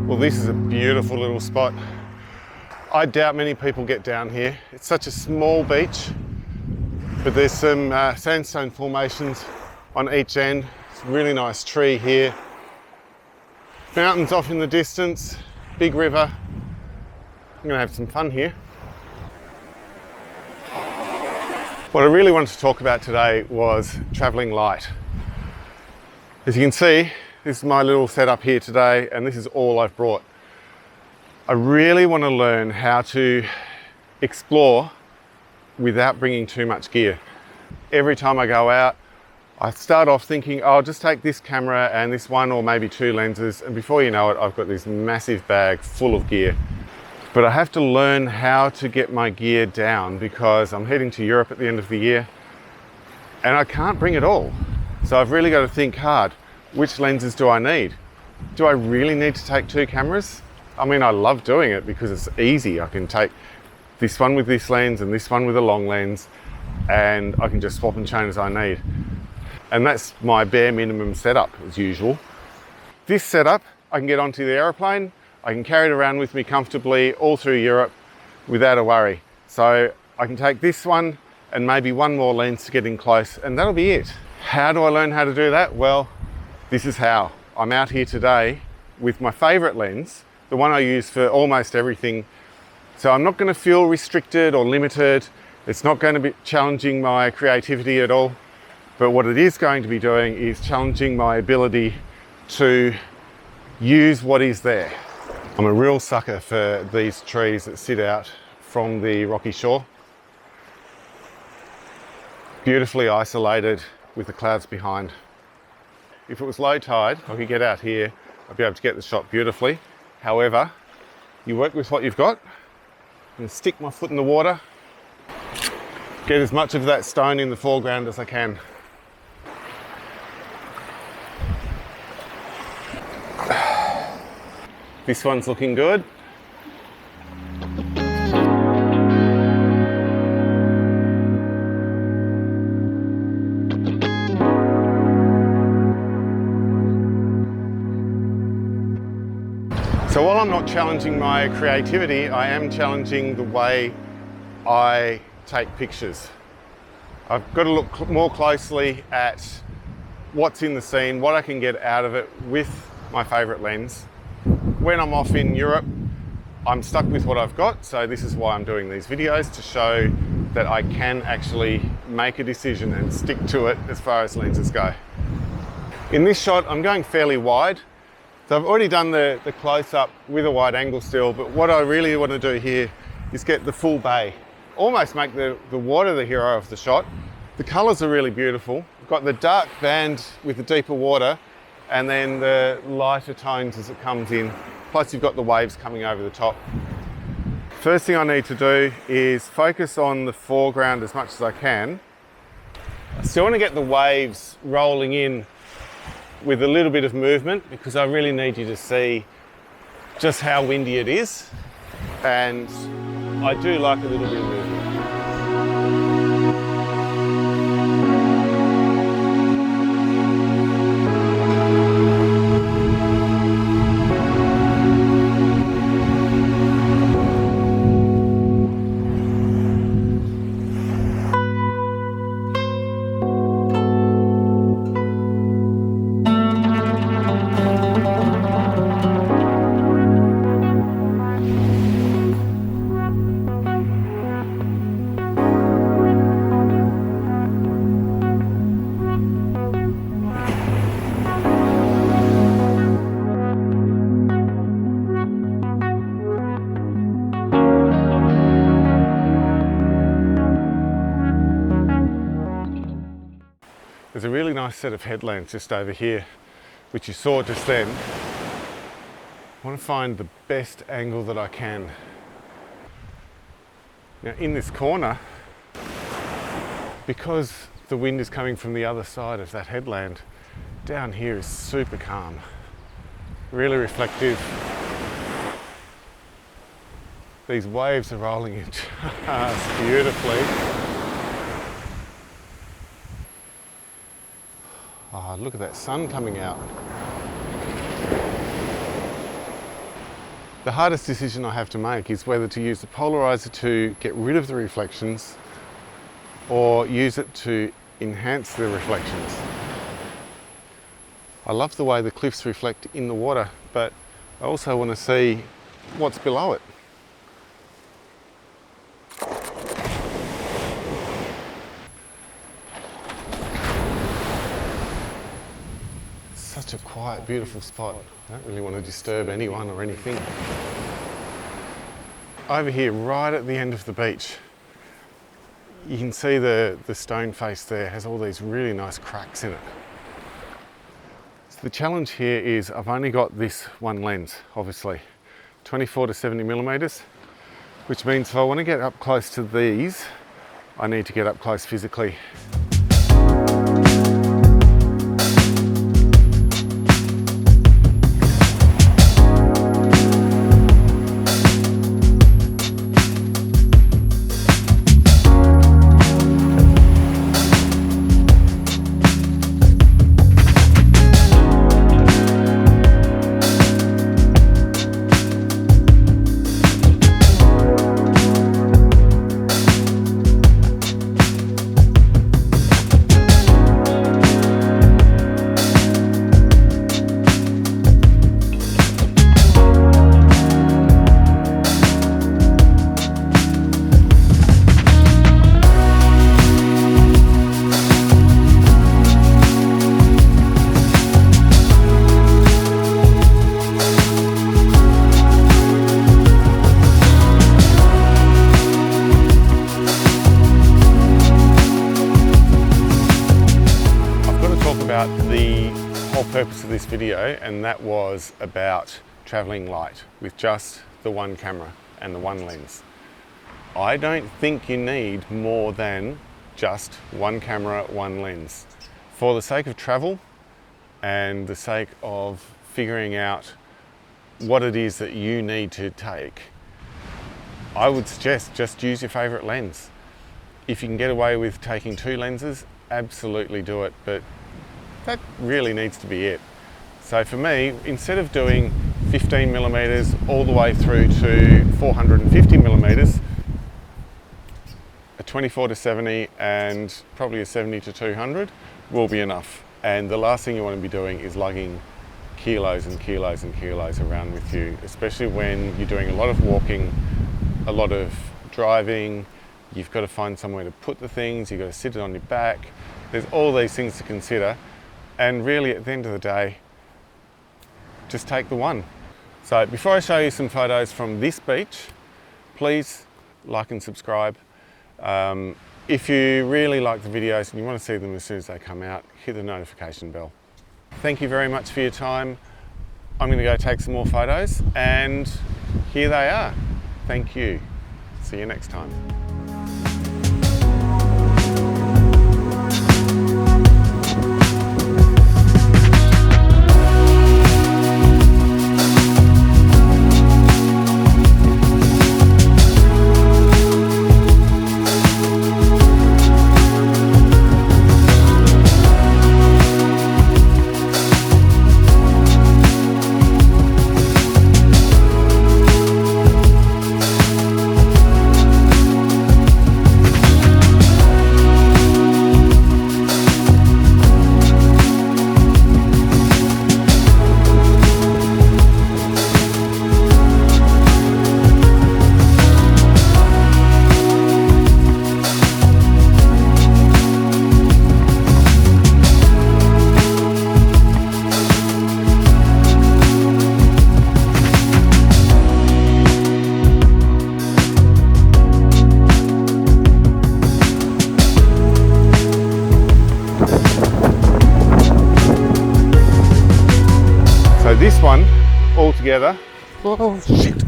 Well, this is a beautiful little spot. I doubt many people get down here. It's such a small beach, but there's some sandstone formations on each end. It's a really nice tree here. Mountains off in the distance, big river. I'm gonna have some fun here. What I really wanted to talk about today was traveling light. As you can see, this is my little setup here today, and this is all I've brought. I really want to learn how to explore without bringing too much gear. Every time I go out, I start off thinking, oh, I'll just take this camera and this one or maybe two lenses, and before you know it, I've got this massive bag full of gear. But I have to learn how to get my gear down because I'm heading to Europe at the end of the year and I can't bring it all. So I've really got to think hard. Which lenses do I need? Do I really need to take two cameras? I mean, I love doing it because it's easy. I can take this one with this lens and this one with a long lens, and I can just swap and change as I need. And that's my bare minimum setup as usual. This setup, I can get onto the aeroplane, I can carry it around with me comfortably all through Europe without a worry. So I can take this one and maybe one more lens to get in close, and that'll be it. How do I learn how to do that? Well, this is how. I'm out here today with my favorite lens, the one I use for almost everything. So I'm not going to feel restricted or limited. It's not going to be challenging my creativity at all. But what it is going to be doing is challenging my ability to use what is there. I'm a real sucker for these trees that sit out from the rocky shore. Beautifully isolated with the clouds behind. If it was low tide, I could get out here, I'd be able to get the shot beautifully. However, you work with what you've got. I'm gonna stick my foot in the water, get as much of that stone in the foreground as I can. This one's looking good. So while I'm not challenging my creativity, I am challenging the way I take pictures. I've got to look more closely at what's in the scene, what I can get out of it with my favorite lens. When I'm off in Europe, I'm stuck with what I've got, so this is why I'm doing these videos, to show that I can actually make a decision and stick to it as far as lenses go. In this shot, I'm going fairly wide. So I've already done the close-up with a wide angle still, but what I really want to do here is get the full bay. Almost make the water the hero of the shot. The colours are really beautiful. We've got the dark band with the deeper water, and then the lighter tones as it comes in. Plus you've got the waves coming over the top. First thing I need to do is focus on the foreground as much as I can. I still want to get the waves rolling in with a little bit of movement because I really need you to see just how windy it is. And I do like a little bit of movement. There's a really nice set of headlamps just over here, which you saw just then. I want to find the best angle that I can. Now in this corner, because the wind is coming from the other side of that headland, down here is super calm, really reflective. These waves are rolling in just beautifully. Oh, look at that sun coming out. The hardest decision I have to make is whether to use the polarizer to get rid of the reflections or use it to enhance the reflections. I love the way the cliffs reflect in the water, but I also want to see what's below it. Such a quiet, beautiful spot. I don't really want to disturb anyone or anything. Over here, right at the end of the beach, you can see the stone face there has all these really nice cracks in it. So the challenge here is I've only got this one lens, obviously, 24 to 70 millimeters, which means if I want to get up close to these, I need to get up close physically. The whole purpose of this video, and that was about traveling light with just the one camera and the one lens. I don't think you need more than just one camera, one lens. For the sake of travel and the sake of figuring out what it is that you need to take, I would suggest just use your favorite lens. If you can get away with taking two lenses, absolutely do it, but that really needs to be it. So for me, instead of doing 15 millimeters all the way through to 450 millimeters, a 24 to 70 and probably a 70 to 200 will be enough. And the last thing you want to be doing is lugging kilos and kilos and kilos around with you, especially when you're doing a lot of walking, a lot of driving. You've got to find somewhere to put the things, you've got to sit it on your back. There's all these things to consider. And really, at the end of the day, just take the one. So before I show you some photos from this beach, please like and subscribe. If you really like the videos and you want to see them as soon as they come out, hit the notification bell. Thank you very much for your time. I'm going to go take some more photos, and here they are. Thank you. See you next time. This one all together, oh shit,